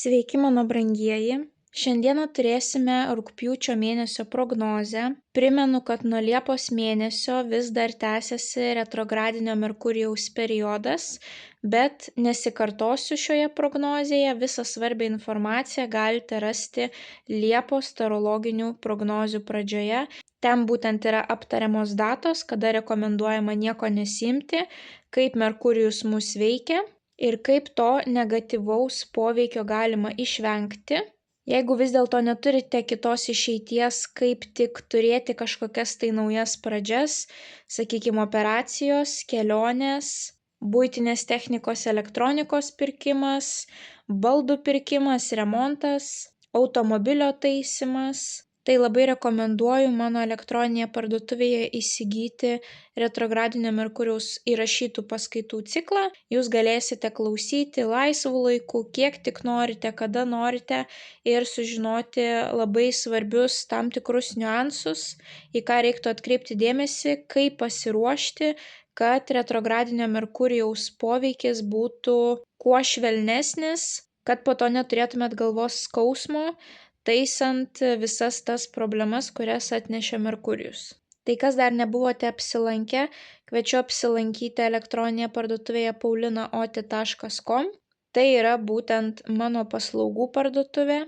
Sveiki, mano brangieji. Šiandieną turėsime rugpjūčio mėnesio prognozę. Primenu, kad nuo Liepos mėnesio vis dar tęsiasi retrogradinio Merkurijaus periodas, bet nesikartosiu šioje prognozėje, visą svarbią informaciją galite rasti Liepos tarologinių prognozių pradžioje. Ten būtent yra aptariamos datos, kada rekomenduojama nieko nesiimti, kaip Merkurijus mus veikia ir kaip to negatyvaus poveikio galima išvengti. Jeigu vis dėlto neturite kitos išeities, kaip tik turėti kažkokias tai naujas pradžias, sakykime, operacijos, kelionės, buitinės technikos, elektronikos pirkimas, baldų pirkimas, remontas, automobilio taisymas, tai labai rekomenduoju mano elektroninėje parduotuvėje įsigyti retrogradinio Merkurijaus įrašytų paskaitų ciklą. Jūs galėsite klausyti laisvų laikų, kiek tik norite, kada norite ir sužinoti labai svarbius tam tikrus niuansus, į ką reiktų atkreipti dėmesį, kaip pasiruošti, kad retrogradinio Merkurijaus poveikis būtų kuo švelnesnis, kad po to neturėtumėt galvos skausmo, taisant visas tas problemas, kurias atnešė Merkurijus. Tai kas dar nebuvote apsilankę, kviečiu apsilankyti elektroninėje parduotuvėje paulinaoti.com. Tai yra būtent mano paslaugų parduotuvė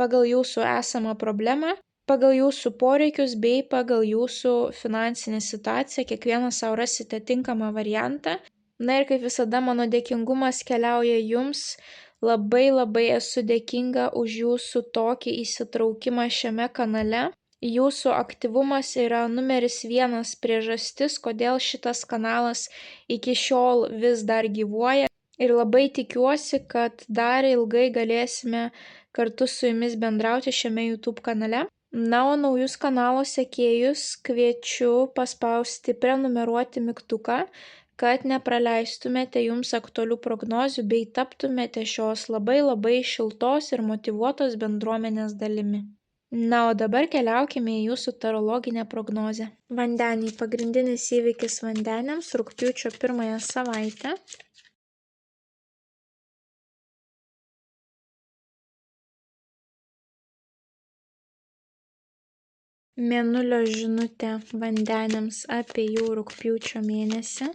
pagal jūsų esamą problemą, pagal jūsų poreikius bei pagal jūsų finansinę situaciją. Kiekvienas sau rasite tinkamą variantą. Na ir kaip visada, mano dėkingumas keliauja jums. Labai esu dėkinga už jūsų tokį įsitraukimą šiame kanale. Jūsų aktyvumas yra numeris 1 priežastis, kodėl šitas kanalas iki šiol vis dar gyvuoja. Ir labai tikiuosi, kad dar ilgai galėsime kartu su jumis bendrauti šiame YouTube kanale. Na, o naujus kanalo sekėjus kviečiu paspausti prenumeruoti mygtuką, kad nepraleistumėte jums aktualių prognozių bei taptumėte šios labai šiltos ir motyvuotos bendruomenės dalimi. Na, o dabar keliaukime į jūsų tarologinę prognozę. Vandeniai. Pagrindinis įvykis vandeniams rugpjūčio 1 savaitę. Mėnulio žinutė vandeniams apie jų rugpjūčio mėnesį.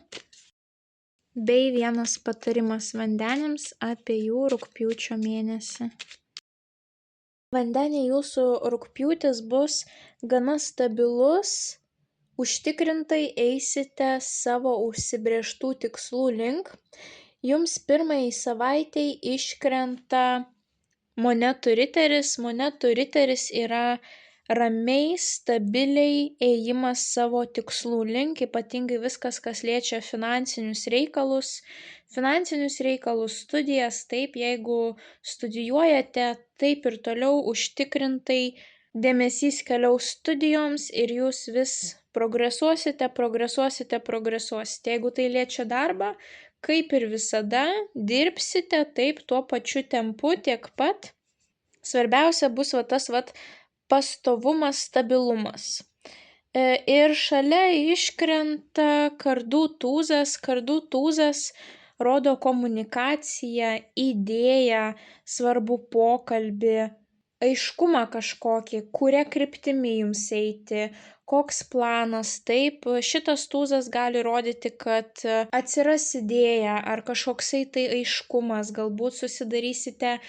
Bei vienas patarimas vandeniams apie jų rugpjūčio mėnesį. Vandeniai, jūsų rugpjūtis bus gana stabilus, užtikrintai eisite savo užsibrėžtų tikslų link. Jums pirmai savaitei iškrenta monetų riteris. Monetų riteris yra ramiai, stabiliai ėjimas savo tikslų link, ypatingai viskas, kas liečia finansinius reikalus, studijas. Taip, jeigu studijuojate, taip ir toliau užtikrintai dėmesys keliaus studijoms ir jūs vis progresuosite. Jeigu tai liečia darbą, kaip ir visada, dirbsite taip tuo pačiu tempu tiek pat. Svarbiausia bus tas pastovumas, stabilumas. Ir šalia iškrenta kardų tūzas. Kardų tūzas rodo komunikaciją, idėją, svarbų pokalbį, aiškumą kažkokį, kuria kryptimi jums eiti, koks planas. Taip, šitas tūzas gali rodyti, kad atsiras idėja ar kažkoksai tai aiškumas, galbūt susidarysite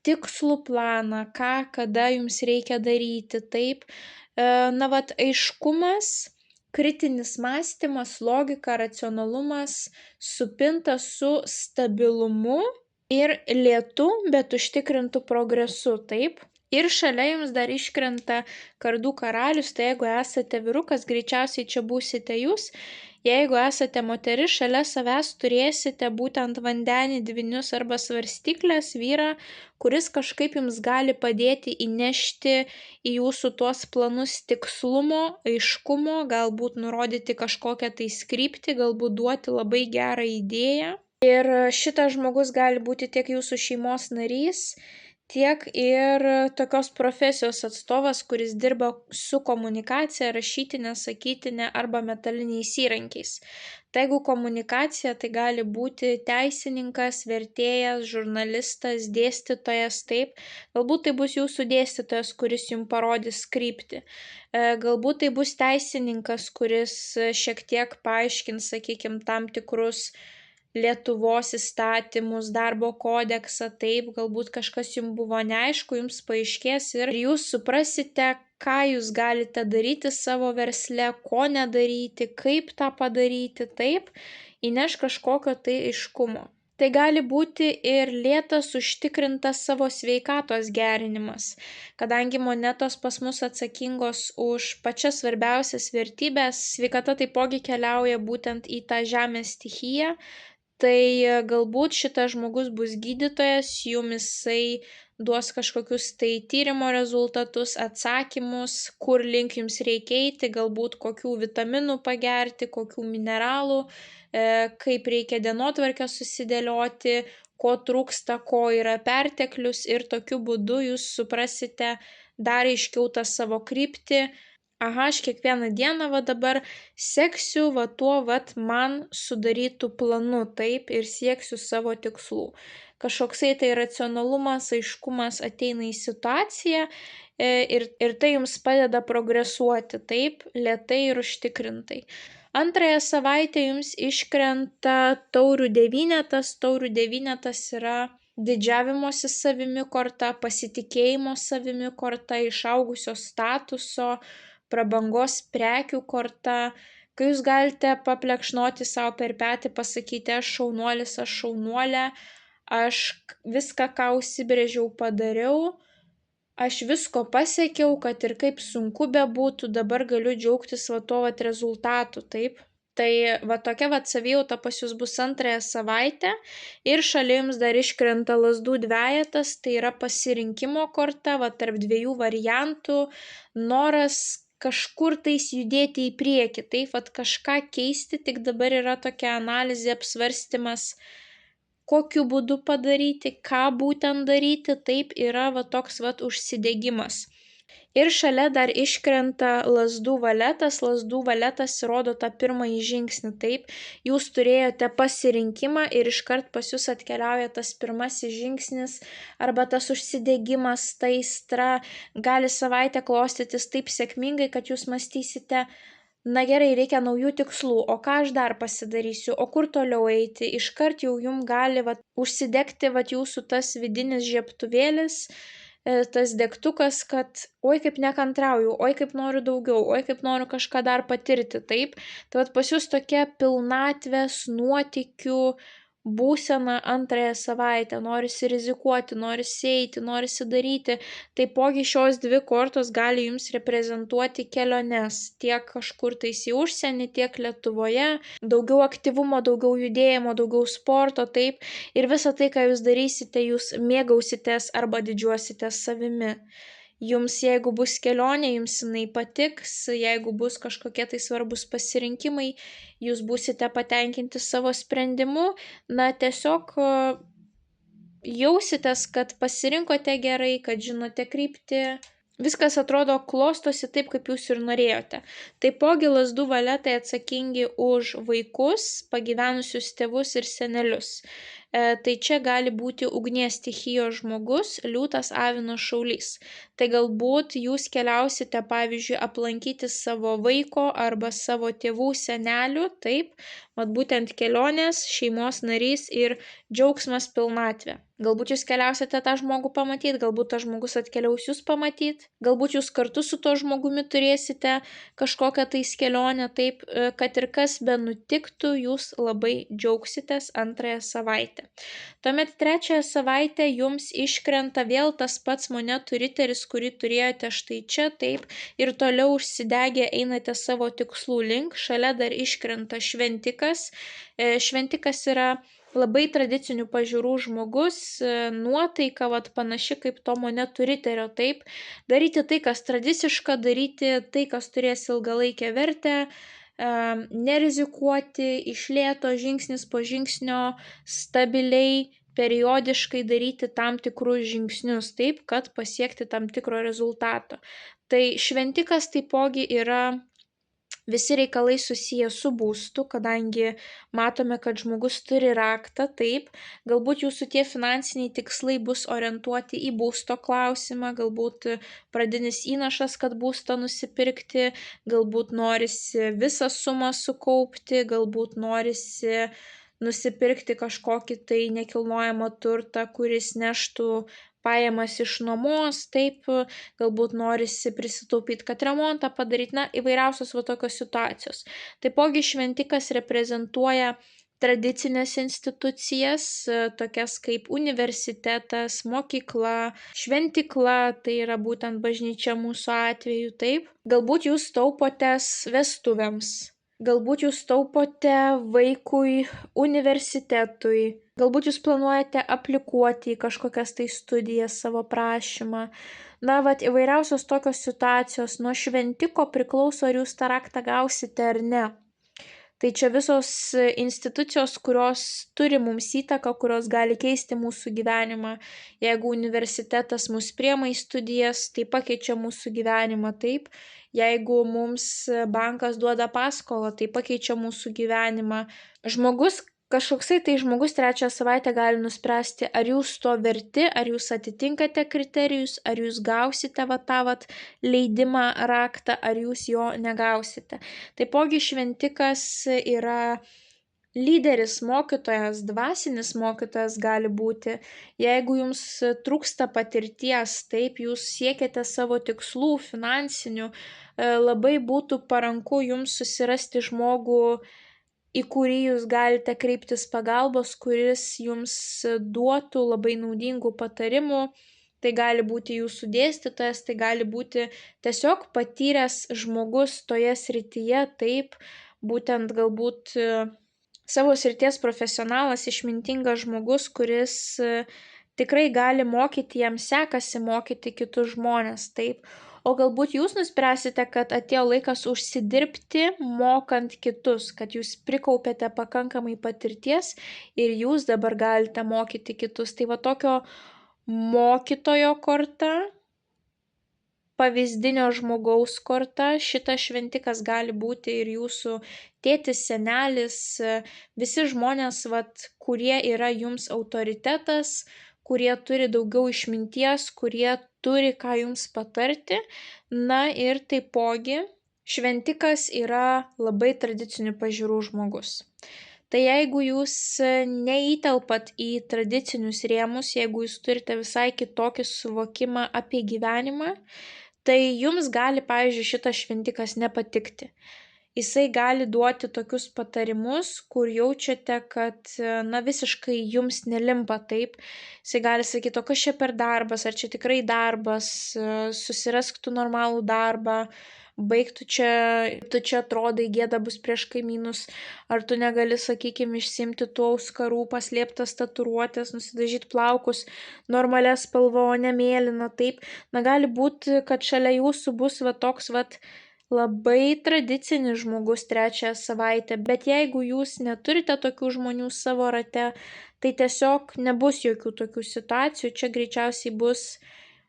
tikslų planą, ką, kada jums reikia daryti. Taip, aiškumas, kritinis mąstymas, logika, racionalumas supintas su stabilumu ir lėtu, bet užtikrintu progresu. Taip. Ir šalia jums dar iškrenta kardų karalius, tai jeigu esate vyrukas, greičiausiai čia būsite jūs. Jeigu esate moteris, šalia savęs turėsite būtent vandenį, dvynius arba svarstyklės vyrą, kuris kažkaip jums gali padėti įnešti į jūsų tuos planus tikslumo, aiškumo, galbūt nurodyti kažkokią tai kryptį, galbūt duoti labai gerą idėją. Ir šitas žmogus gali būti tiek jūsų šeimos narys, tiek ir tokios profesijos atstovas, kuris dirba su komunikacija, rašytinė, sakytinė arba metaliniais įrankiais. Tai jeigu komunikacija, tai gali būti teisininkas, vertėjas, žurnalistas, dėstytojas, taip. Galbūt tai bus jūsų dėstytojas, kuris jums parodys kryptį. Galbūt tai bus teisininkas, kuris šiek tiek paaiškins, sakykime, tam tikrus Lietuvos įstatymus, darbo kodeksą, taip, galbūt kažkas jums buvo neaišku, jums paaiškės ir jūs suprasite, ką jūs galite daryti savo versle, ko nedaryti, kaip tą padaryti, taip, įneš kažkokio tai aiškumo. Tai gali būti ir lėtas užtikrintas savo sveikatos gerinimas, kadangi monetos pas mus atsakingos už pačias svarbiausias vertybės, sveikata taipogi keliauja būtent į tą žemės stichiją. Tai galbūt šitas žmogus bus gydytojas, jums jisai duos kažkokius tai tyrimo rezultatus, atsakymus, kur link jums reikia eiti, galbūt kokių vitaminų pagerti, kokių mineralų, kaip reikia dienotvarkę susidėlioti, ko trūksta, ko yra perteklius ir tokiu būdu jūs suprasite dar aiškiau tą savo kryptį. Aha, aš kiekvieną dieną dabar seksiu tuo man sudarytų planu, taip, ir sieksiu savo tikslų. Kažkoksai tai racionalumas, aiškumas ateina į situaciją ir tai jums padeda progresuoti, taip, lėtai ir užtikrintai. Antrąją savaitę jums iškrenta taurių devynetas. Taurių devynetas yra didžiavimosi savimi korta, pasitikėjimo savimi korta, išaugusio statuso, prabangos prekių korta, kai jūs galite paplekšnoti savo per petį, pasakyti, aš šaunuolis, aš šaunuolė, aš viską, ką užsibrėžiau, padariau, aš visko pasiekiau, kad ir kaip sunku bebūtų, dabar galiu džiaugtis tuo rezultatu, taip. Tai tokia savijauta pas jūs bus antrąją savaitę ir šalia jums dar iškrenta lazdų dvejetas, tai yra pasirinkimo korta, tarp dviejų variantų, noras kažkur tais judėti į priekį, taip, kažką keisti, tik dabar yra tokia analizė, apsvarstymas, kokiu būdu padaryti, ką būtent daryti, taip yra toks užsidegimas. Ir šalia dar iškrenta lazdų valetas. Lazdų valetas rodo tą pirmąjį žingsnį, taip. Jūs turėjote pasirinkimą ir iškart pas jūs atkeliauja tas pirmasis žingsnis arba tas užsidegimas, ta aistra. Gali savaitę klostytis taip sėkmingai, kad jūs mąstysite, na gerai, reikia naujų tikslų, o ką aš dar pasidarysiu, o kur toliau eiti. Iškart jau jums gali užsidegti jūsų tas vidinis žiebtuvėlis, tas degtukas, kad oi kaip nekantrauju, oi kaip noriu daugiau, oi kaip noriu kažką dar patirti, taip. Tai pas jūs tokia pilnatvės nuotykių būsena antrąją savaitę, norisi rizikuoti, norisi eiti, norisi daryti. Taipogi šios dvi kortos gali jums reprezentuoti keliones, tiek kažkur tais į užsienį, tiek Lietuvoje, daugiau aktyvumo, daugiau judėjimo, daugiau sporto, taip, ir visą tai, ką jūs darysite, jūs mėgausitės arba didžiuositės savimi. Jums, jeigu bus kelionė, jums jinai patiks, jeigu bus kažkokie tai svarbus pasirinkimai, jūs būsite patenkinti savo sprendimu, na tiesiog jausitės, kad pasirinkote gerai, kad žinote kryptį, viskas atrodo klostosi taip, kaip jūs ir norėjote. Taipogi lazdų valetai atsakingi už vaikus, pagyvenusius tėvus ir senelius. Tai čia gali būti ugnies stichijos žmogus, liūtas, avinas, šaulys. Tai galbūt jūs keliausite, pavyzdžiui, aplankyti savo vaiko arba savo tėvų, senelių, taip, būtent kelionės, šeimos narys ir džiaugsmas, pilnatvė. Galbūt jūs keliausite tą žmogų pamatyti, galbūt tas žmogus atkeliaus jūs pamatyti, galbūt jūs kartu su tuo žmogumi turėsite kažkokią tais kelionę, taip, kad ir kas be nutiktų, jūs labai džiaugsitės antrąją savaitę. Tuomet trečiąją savaitę jums iškrenta vėl tas pats monetų riteris, kurį turėjote štai čia, taip, ir toliau užsidegę einate savo tikslų link, šalia dar iškrenta šventikas. Šventikas yra labai tradicinių pažiūrų žmogus, nuotaika panaši kaip to monetų riterio, taip, daryti tai, kas tradiciška, daryti tai, kas turės ilgalaikę vertę, nerizikuoti, iš lėto, žingsnis po žingsnio, stabiliai, periodiškai daryti tam tikrus žingsnius taip, kad pasiekti tam tikro rezultato. Tai šventikas taipogi yra visi reikalai susiję su būstu, kadangi matome, kad žmogus turi raktą, taip, galbūt jūsų tie finansiniai tikslai bus orientuoti į būsto klausimą, galbūt pradinis įnašas, kad būstą nusipirkti, galbūt norisi visą sumą sukaupti, galbūt norisi nusipirkti kažkokį tai nekilnojamą turtą, kuris neštų pajamas iš nuomos, taip, galbūt norisi prisitaupyti, kad remontą padaryti, na, įvairiausios va tokios situacijos. Taipogi šventikas reprezentuoja tradicinės institucijas, tokias kaip universitetas, mokykla, šventikla, tai yra būtent bažnyčia mūsų atveju, taip. Galbūt jūs taupotės vestuvėms, galbūt jūs taupote vaikui universitetui, galbūt jūs planuojate aplikuoti į kažkokias tai studijas savo prašymą. Na, vat įvairiausios tokios situacijos, nuo šventiko priklauso, ar jūs tą raktą gausite ar ne. Tai čia visos institucijos, kurios turi mums įtaką, kurios gali keisti mūsų gyvenimą. Jeigu universitetas mus priema į studijas, tai pakeičia mūsų gyvenimą, taip. Jeigu mums bankas duoda paskolą, tai pakeičia mūsų gyvenimą. Kažkoksai tai žmogus trečią savaitę gali nuspręsti, ar jūs to verti, ar jūs atitinkate kriterijus, ar jūs gausite tą leidimą, raktą, ar jūs jo negausite. Taipogi šventikas yra lyderis, mokytojas, dvasinis mokytojas gali būti. Jeigu jums trūksta patirties, taip, jūs siekiate savo tikslų finansinių, labai būtų paranku jums susirasti žmogų, į kurį jūs galite kreiptis pagalbos, kuris jums duotų labai naudingų patarimų. Tai gali būti jūsų dėstytojas, tai gali būti tiesiog patyręs žmogus toje srityje, taip, būtent galbūt savo srities profesionalas, išmintingas žmogus, kuris tikrai gali mokyti, jam sekasi mokyti kitus žmones, taip. O galbūt jūs nuspręsite, kad atėjo laikas užsidirbti mokant kitus, kad jūs prikaupėte pakankamai patirties ir jūs dabar galite mokyti kitus. Tai va tokio mokytojo korta, pavyzdinio žmogaus korta, šitas šventikas gali būti ir jūsų tėtis, senelis, visi žmonės, kurie yra jums autoritetas, kurie turi daugiau išminties, kurie turi ką jums patarti. Na ir taipogi šventikas yra labai tradicinių pažiūrų žmogus. Tai jeigu jūs neįtelpat į tradicinius rėmus, jeigu jūs turite visai kitokį suvokimą apie gyvenimą, tai jums gali, pavyzdžiui, šitas šventikas nepatikti. Jisai gali duoti tokius patarimus, kur jaučiate, kad visiškai jums nelimpa, taip. Jisai gali sakyti, o kas čia per darbas, ar čia tikrai darbas, susirask tu normalų darbą, baik tu čia atrodai, gėda bus prieš kaimynus, ar tu negali, sakykime, išsimti tų auskarų, paslėptas tatuiruotės, nusidažyti plaukus normalia spalva, o ne mėlyna, taip. Na, gali būti, kad šalia jūsų bus toks labai tradicinis žmogus trečiąją savaitę, bet jeigu jūs neturite tokių žmonių savo rate, tai tiesiog nebus jokių tokių situacijų, čia greičiausiai bus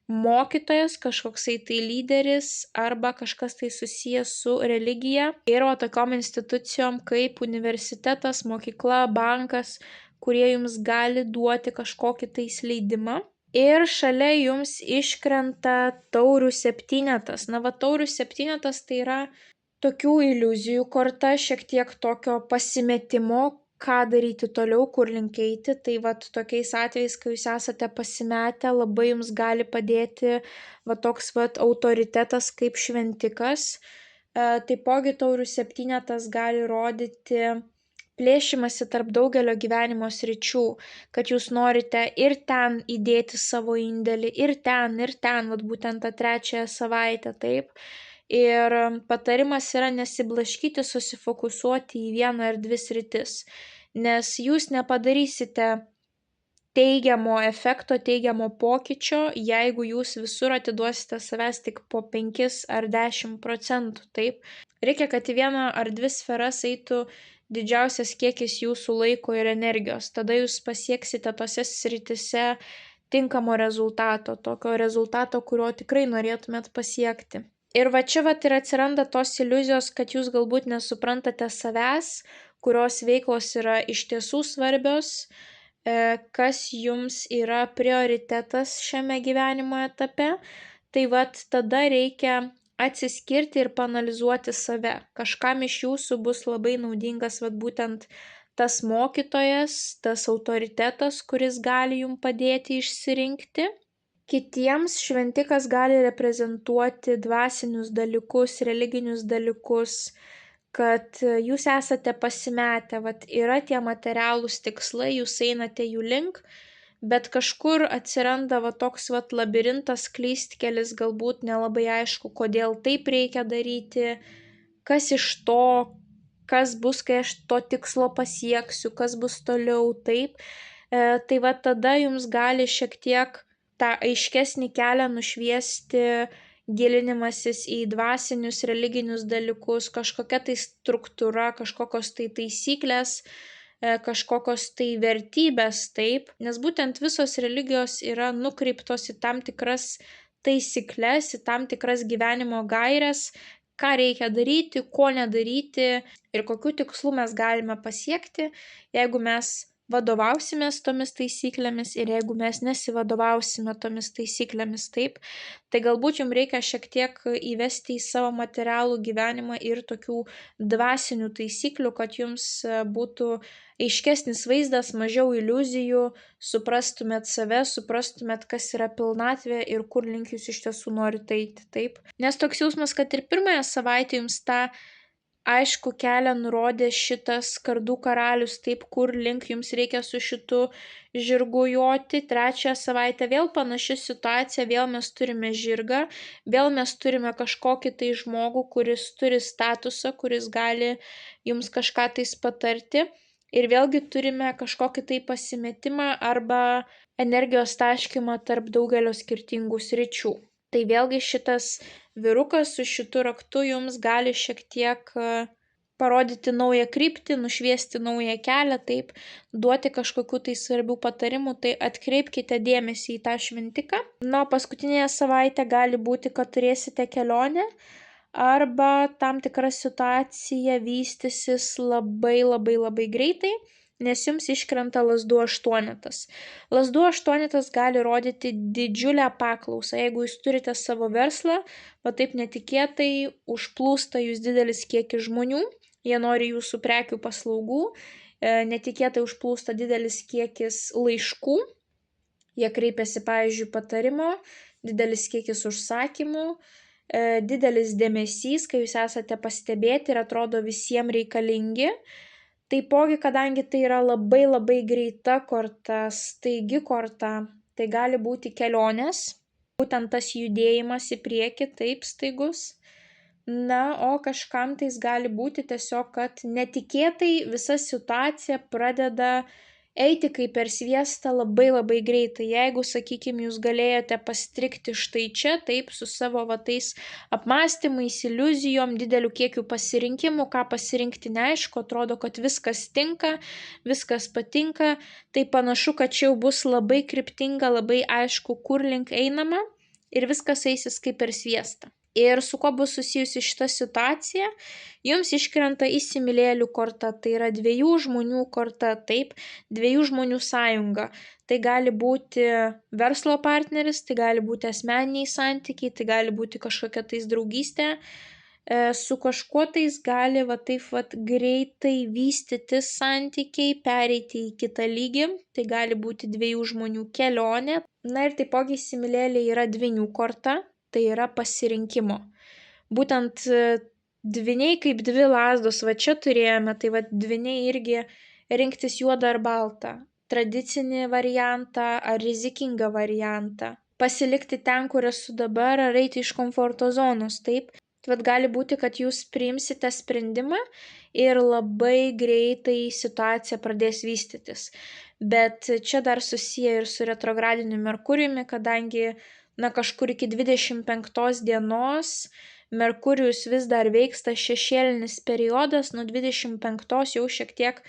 mokytojas, kažkoksai tai lyderis arba kažkas tai susijęs su religija ir tokiom institucijom kaip universitetas, mokykla, bankas, kurie jums gali duoti kažkokį tai leidimą. Ir šalia jums iškrenta taurių septynetas. Na, taurių septynetas tai yra tokių iliuzijų korta, šiek tiek tokio pasimetimo, ką daryti toliau, kur link eiti. Tai tokiais atvejais, kai jūs esate pasimetę, labai jums gali padėti toks autoritetas kaip šventikas. Taipogi taurių septynetas gali rodyti plėšimasi tarp daugelio gyvenimo sričių, kad jūs norite ir ten įdėti savo indėlį, ir ten, būtent tą trečiąją savaitę, taip. Ir patarimas yra nesiblaškyti, susifokusuoti į vieną ar dvi sritis, nes jūs nepadarysite teigiamo efekto, teigiamo pokyčio, jeigu jūs visur atiduosite savęs tik po 5 ar 10%, taip. Reikia, kad į vieną ar dvi sferas eitų didžiausias kiekis jūsų laiko ir energijos. Tada jūs pasieksite tose sritise tinkamo rezultato, tokio rezultato, kurio tikrai norėtumėt pasiekti. Ir va čia ir atsiranda tos iliuzijos, kad jūs galbūt nesuprantate savęs, kurios veiklos yra iš tiesų svarbios, kas jums yra prioritetas šiame gyvenimo etape. Tai tada reikia atsiskirti ir paanalizuoti save. Kažkam iš jūsų bus labai naudingas būtent tas mokytojas, tas autoritetas, kuris gali jums padėti išsirinkti. Kitiems šventikas gali reprezentuoti dvasinius dalykus, religinius dalykus, kad jūs esate pasimetę, yra tie materialūs tikslai, jūs einate jų link, bet kažkur atsiranda toks labirintas, klystkelis, galbūt nelabai aišku, kodėl taip reikia daryti, kas iš to, kas bus, kai aš to tikslo pasieksiu, kas bus toliau, taip. Tai tada jums gali šiek tiek tą aiškesnį kelią nušviesti gilinimasis į dvasinius, religinius dalykus, kažkokia tai struktūra, kažkokios tai taisyklės, kažkokios tai vertybės, taip, nes būtent visos religijos yra nukreiptos į tam tikras taisyklės, į tam tikras gyvenimo gaires, ką reikia daryti, ko nedaryti ir kokių tikslų mes galime pasiekti, jeigu mes vadovausimės tomis taisyklėmis ir jeigu mes nesivadovausime tomis taisyklėmis, taip, tai galbūt jums reikia šiek tiek įvesti į savo materialų gyvenimą ir tokių dvasinių taisyklių, kad jums būtų aiškesnis vaizdas, mažiau iliuzijų, suprastumėt save, suprastumėt, kas yra pilnatvė ir kur link jūs iš tiesų norite eiti, taip. Nes toks jausmas, kad ir pirmąją savaitę jums tą aišku kelią nurodė šitas kardų karalius, taip, kur link jums reikia su šitu žirgu joti. Trečią savaitę vėl panaši situacija, vėl mes turime žirgą, vėl mes turime kažkokį tai žmogų, kuris turi statusą, kuris gali jums kažką tais patarti. Ir vėlgi turime kažkokį tai pasimetimą arba energijos taškymą tarp daugelio skirtingų sričių. Tai vėlgi šitas vyrukas su šitu raktu jums gali šiek tiek parodyti naują kryptį, nušviesti naują kelią, taip, duoti kažkokių tai svarbių patarimų, tai atkreipkite dėmesį į tą šventiką. Na, paskutinėje savaitę gali būti, kad turėsite kelionę arba tam tikra situacija vystysis labai greitai, nes jums iškrenta lazdų aštuonetas. Lazdų aštuonetas gali rodyti didžiulę paklausą. Jeigu jūs turite savo verslą, taip netikėtai užplūsta jūs didelis kiekis žmonių, jie nori jūsų prekių paslaugų, netikėtai užplūsta didelis kiekis laiškų, jie kreipiasi, pavyzdžiui, patarimo, didelis kiekis užsakymų, didelis dėmesys, kai jūs esate pastebėti ir atrodo visiems reikalingi. Taipogi, kadangi tai yra labai greita korta, staigi korta, tai gali būti kelionės, būtent tas judėjimas į priekį, taip staigus. Na, o kažkam tais gali būti tiesiog, kad netikėtai visa situacija pradeda eiti kaip per sviestą labai greitai. Jeigu, sakykime, jūs galėjote pastrikti štai čia, taip, su savo tais apmąstymais, iliuzijom, dideliu kiekiu pasirinkimų, ką pasirinkti neaišku, atrodo, kad viskas tinka, viskas patinka, tai panašu, kad čia jau bus labai kryptinga, labai aišku, kur link einama ir viskas eisis kaip per sviestą. Ir su kuo bus susijusi šita situacija? Jums iškrenta įsimylėlių korta, tai yra dviejų žmonių korta, taip, dviejų žmonių sąjunga. Tai gali būti verslo partneris, tai gali būti asmeniniai santykiai, tai gali būti kažkokia tais draugystė. Su kažkuo tais gali taip greitai vystytis santykiai, pereiti į kitą lygį, tai gali būti dviejų žmonių kelionė. Na ir taipogi įsimylėliai yra dvynių korta. Tai yra pasirinkimo. Būtent dvyniai kaip dvi lazdos, čia turėjome, tai dvyniai irgi rinktis juodą ar baltą, tradicinį variantą ar rizikingą variantą, pasilikti ten, kur esu dabar, ar eiti iš komforto zonos, taip. Tai gali būti, kad jūs priimsite sprendimą ir labai greitai situacija pradės vystytis. Bet čia dar susiję ir su retrogradiniu Merkurijumi, kadangi kažkur iki 25 dienos Merkurijus vis dar veiks tas šešėlinis periodas, nuo 25 jau šiek tiek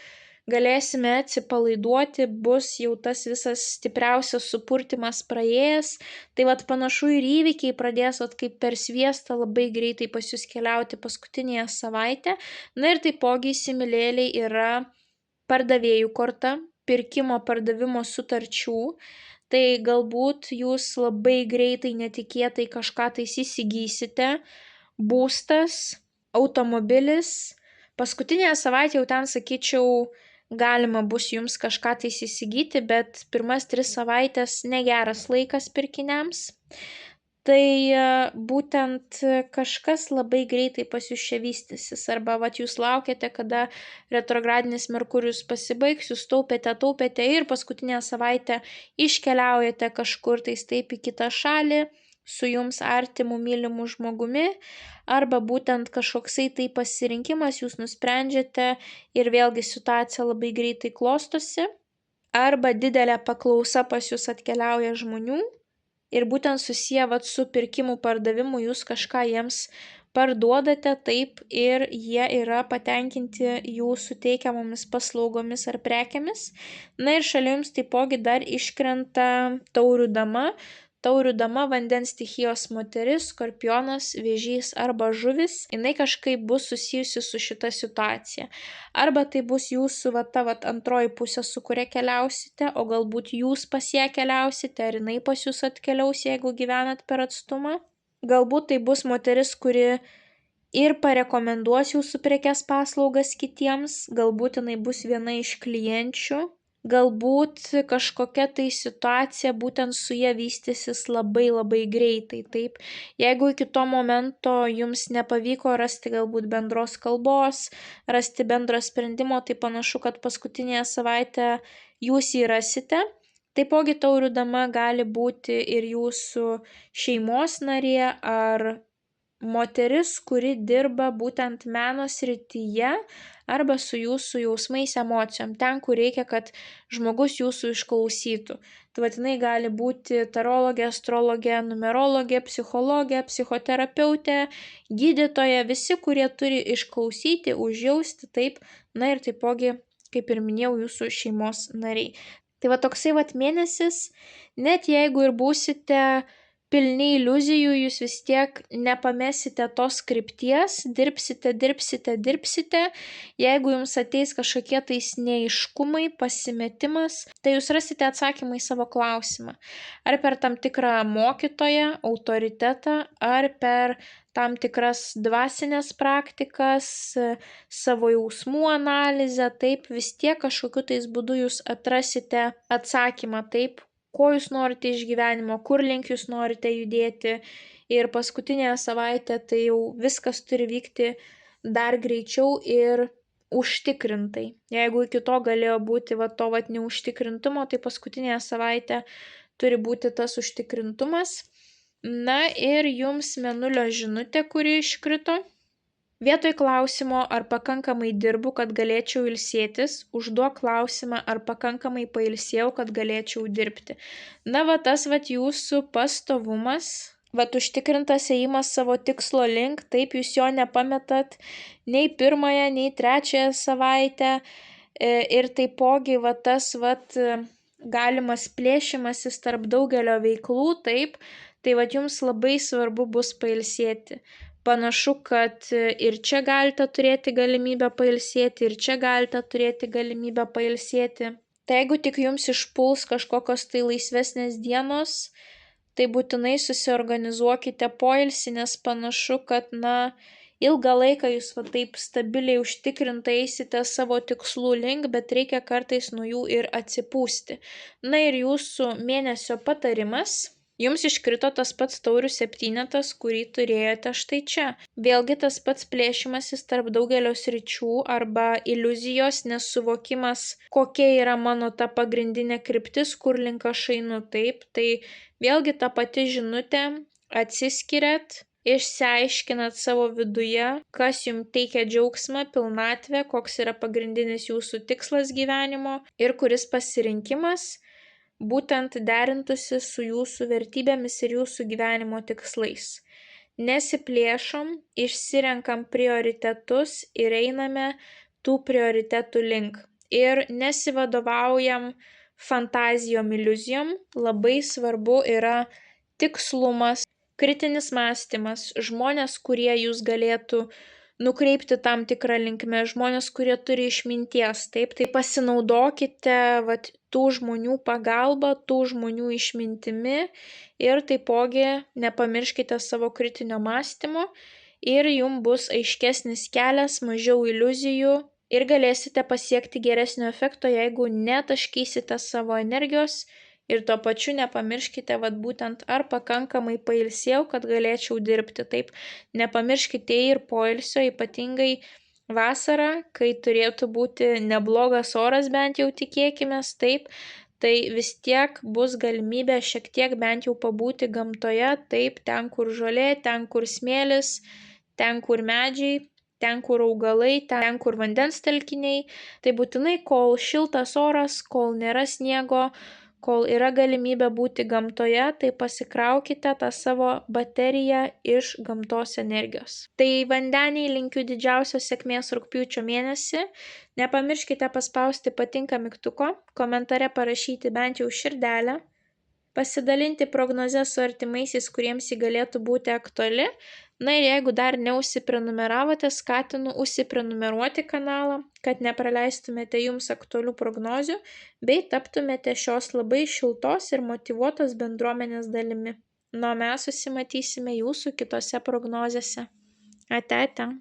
galėsime atsipalaiduoti, bus jau tas visas stipriausias supurtimas praėjęs, tai vat panašu ir įvykiai pradės kaip per sviestą labai greitai pas jūs keliauti paskutinėje savaitę. Na ir taipogi įsimylėliai yra pardavėjų korta, pirkimo pardavimo sutarčių, tai galbūt jūs labai greitai netikėtai kažką tais įsigysite, būstas, automobilis. Paskutinėje savaitėje jau ten, sakyčiau, galima bus jums kažką tais įsigyti, bet pirmas 3 savaitės negeras laikas pirkiniams. Tai būtent kažkas labai greitai pas jūs čia vystysis, arba vat jūs laukiate, kada retrogradinis Merkurijus pasibaigs, jūs taupėte ir paskutinę savaitę iškeliaujate kažkur tais taip į kitą šalį su jums artimu mylimu žmogumi, arba būtent kažkoksai tai pasirinkimas, jūs nusprendžiate ir vėlgi situacija labai greitai klostosi, arba didelė paklausa pas jūs atkeliauja žmonių ir būtent susiję su pirkimu pardavimu jūs kažką jiems parduodate taip ir jie yra patenkinti jūsų teikiamomis paslaugomis ar prekiamis. Na ir šalia jums taipogi dar iškrenta taurių dama. Taurių dama vandens stichijos moteris, skorpionas, vėžys arba žuvis, jinai kažkaip bus susijusi su šita situacija. Arba tai bus jūsų ta antroji pusė, su kuria keliausite, o galbūt jūs pas ją keliausite, ar jinai pas jūs atkeliaus, jeigu gyvenat per atstumą. Galbūt tai bus moteris, kuri ir parekomenduos jūsų prekes paslaugas kitiems, galbūt jinai bus viena iš klienčių. Galbūt kažkokia tai situacija būtent su jie vystysis labai labai greitai, taip. Jeigu iki to momento jums nepavyko rasti galbūt bendros kalbos, rasti bendro sprendimo, tai panašu, kad paskutinėje savaitę jūs jį rasite. Taipogi taurių dama gali būti ir jūsų šeimos narė ar moteris, kuri dirba būtent meno srityje arba su jūsų jausmais, emocijom, ten, kur reikia, kad žmogus jūsų išklausytų. Tai jinai gali būti tarologė, astrologė, numerologė, psichologė, psichoterapeutė, gydytoja, visi, kurie turi išklausyti, užjausti, taip, na ir taipogi, kaip ir minėjau, jūsų šeimos nariai. Tai toksai mėnesis, net jeigu ir būsite pilni iliuzijų, jūs vis tiek nepamesite tos krypties, dirbsite. Jeigu jums ateis kažkokie tais neaiškumai, pasimetimas, tai jūs rasite atsakymą į savo klausimą. Ar per tam tikrą mokytoją, autoritetą, ar per tam tikras dvasinės praktikas, savo jausmų analizę, taip vis tiek kažkokiu tais būdu jūs atrasite atsakymą, taip, ko jūs norite iš gyvenimo, kur link jūs norite judėti. Ir paskutinėje savaitę tai jau viskas turi vykti dar greičiau ir užtikrintai. Jeigu iki to galėjo būti to neužtikrintumo, tai paskutinėje savaitę turi būti tas užtikrintumas. Na ir jums mėnulio žinutė, kuri iškrito. Vietoj klausimo, ar pakankamai dirbu, kad galėčiau ilsėtis, užduok klausimą, ar pakankamai pailsėjau, kad galėčiau dirbti. Na, tas jūsų pastovumas, užtikrintas ėjimas savo tikslo link, taip jūs jo nepametat nei pirmąją, nei trečiąją savaitę. Ir taipogi tas galimas plėšimasis tarp daugelio veiklų, taip, tai jums labai svarbu bus pailsėti. Panašu, kad ir čia galite turėti galimybę pailsėti, ir čia galite turėti galimybę pailsėti. Tai jeigu tik jums išpuls kažkokios tai laisvesnės dienos, tai būtinai susiorganizuokite poilsį, nes panašu, kad ilgą laiką jūs taip stabiliai užtikrintai eisite savo tikslų link, bet reikia kartais nuo jų ir atsipūsti. Na ir jūsų mėnesio patarimas. Jums iškrito tas pats taurių septynetas, kurį turėjote štai čia. Vėlgi tas pats plėšimasis tarp daugelio sričių arba iliuzijos, nesuvokimas, kokia yra mano ta pagrindinė kryptis, kur link aš einu, taip. Tai vėlgi ta pati žinutė, atsiskiriat, išsiaiškinat savo viduje, kas jums teikia džiaugsmą, pilnatvę, koks yra pagrindinis jūsų tikslas gyvenimo ir kuris pasirinkimas būtent derintųsi su jūsų vertybėmis ir jūsų gyvenimo tikslais. nesiplėšom, išsirenkam prioritetus ir einame tų prioritetų link. Ir nesivadovaujam fantazijom, iliuzijom, labai svarbu yra tikslumas, kritinis mąstymas, žmonės, kurie jūs galėtų nukreipti tam tikrą linkmę, žmonės, kurie turi išminties, taip, tai pasinaudokite tų žmonių pagalba, tų žmonių išmintimi ir taipogi nepamirškite savo kritinio mąstymo ir jums bus aiškesnis kelias, mažiau iliuzijų ir galėsite pasiekti geresnio efekto, jeigu netaškysite savo energijos ir tuo pačiu nepamirškite būtent ar pakankamai pailsėjau, kad galėčiau dirbti. Taip, nepamirškite ir poilsio, ypatingai vasarą, kai turėtų būti neblogas oras, bent jau tikėkimės, taip, tai vis tiek bus galimybė šiek tiek bent jau pabūti gamtoje, taip, ten kur žolė, ten kur smėlis, ten kur medžiai, ten kur augalai, ten kur vandens telkiniai, tai būtinai kol šiltas oras, kol nėra sniego, kol yra galimybė būti gamtoje, tai pasikraukite tą savo bateriją iš gamtos energijos. Tai vandeniai linkiu didžiausios sėkmės rugpjūčio mėnesį. Nepamirškite paspausti patinka mygtuko, komentare parašyti bent jau širdelę, pasidalinti prognozę su artimaisiais, kuriems ji galėtų būti aktuali. Na ir jeigu dar neužsiprenumeravote, skatinu užsiprenumeruoti kanalą, kad nepraleistumėte jums aktualių prognozių, bei taptumėte šios labai šiltos ir motyvuotos bendruomenės dalimi. Nu, mes susimatysime jūsų kitose prognozėse. Ate, ate.